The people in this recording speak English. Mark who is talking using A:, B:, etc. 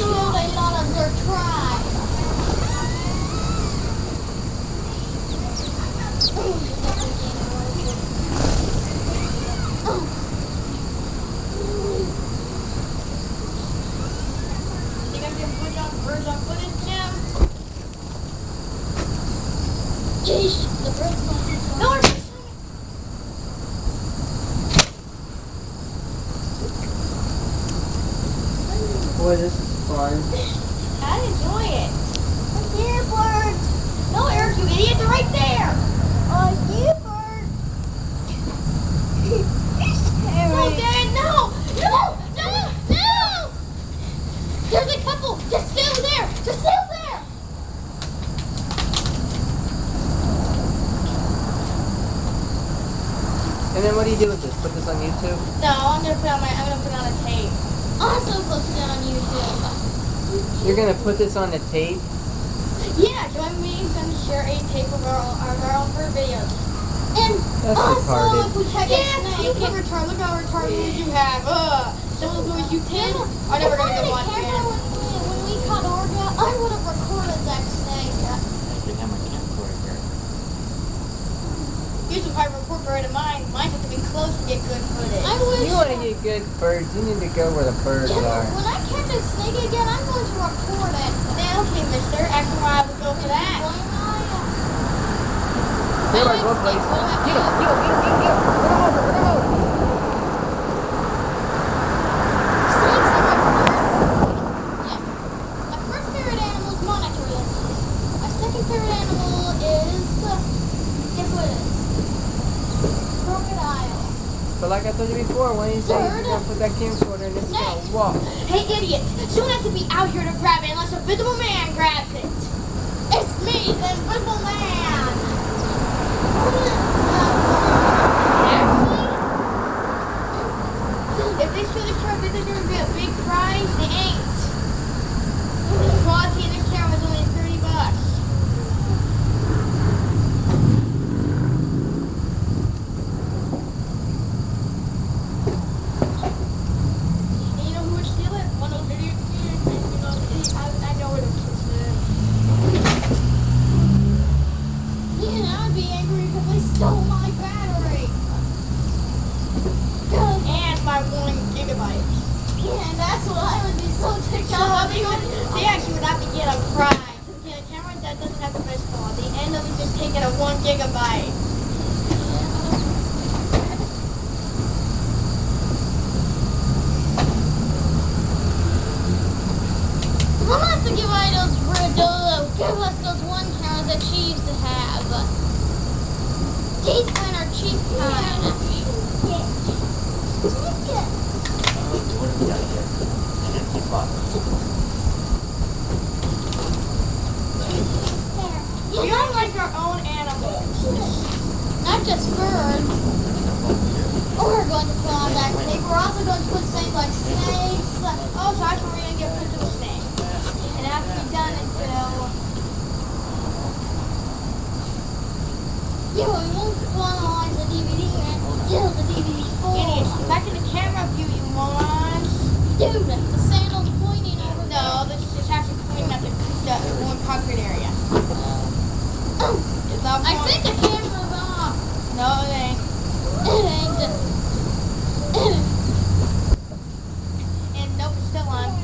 A: killed a lot of their tribe.
B: Think I can put birds on footage, Jim?
A: Jeez, the bird's going to
B: No, we're just
C: Boy, this is fun.
B: I enjoy it.
A: Here, bird.
B: No, Eric, you idiot, they're right there.
A: Here, bird.
B: No, Dad, no! No! No! No!
A: There's a couple. Just stay over there. Just stay over there.
C: And then what do you do with this? Put this on YouTube?
B: No, I'm gonna put it on a tape.
A: Also posted on YouTube.
C: You're gonna put this on the tape?
B: Yeah, join me and share a tape of our own bird videos.
A: And
C: That's
A: also,
C: retarded.
A: if we catch a
B: Yeah,
A: snake,
B: you can retard. Look how retarded movies you have. Some of the movies you did are never gonna go on again.
A: When we caught Orga, I would have recorded that snake.
D: I should have my camcorder here.
B: Here's a private report right of mine. Mine has to be close to get good footage.
A: I wish.
C: You want to get good birds, you need to go where the birds
A: Yeah,
C: are.
A: when I catch a snake again, I'm going to record it.
B: Okay, mister. After a while, we'll go for that.
C: There are go places. Get him, get him, get him, get him, get him. Run him over, run him over.
A: Snakes are my first. Yeah. My first favorite animal is monitoring. My second favorite animal is. Guess what it is? Crocodile.
C: But like I told you before, when you say you're
A: Bird.
C: gonna put that camcorder in, it's gonna
A: Snakes.
C: walk.
B: Hey, idiot! Someone has to be out here to grab it unless a visible man grabs it.
A: It's me, the invisible man.
B: If they steal this camera, this is going to be a big prize. They ain't. The quality of this camera is only $30. And you know who would steal it? One of those idiots. I know where the kids live.
A: Man, I would be angry because they stole my battery.
B: And my 1 gigabyte.
A: Yeah, and that's what I would be so ticked
B: So
A: off.
B: they actually would have to get a prize. Get a camera that doesn't have the best quality. At the end of it, just taking a 1 gigabyte.
A: Mom has to give us those one cameras that she used to have. These kind are cheap kind.
D: What have we got here? An empty box.
B: We don't like our own animals.
A: Not just birds. We're going to put on that tape. We're also going to put things like snakes.
B: Oh, so that's where we're going to get footage of a snake.
A: And it has to be done until. Yeah, we won't finalize the DVD until the DVD's full.
B: Idiots, back to the camera view, you morons.
A: Dude, the sandal's pointing over there.
B: No, this is actually pointing at the one concrete area. It's not
A: I
B: pointing-
A: think the camera's off.
B: No, it ain't.
A: It ain't.
B: And nope, it's still on.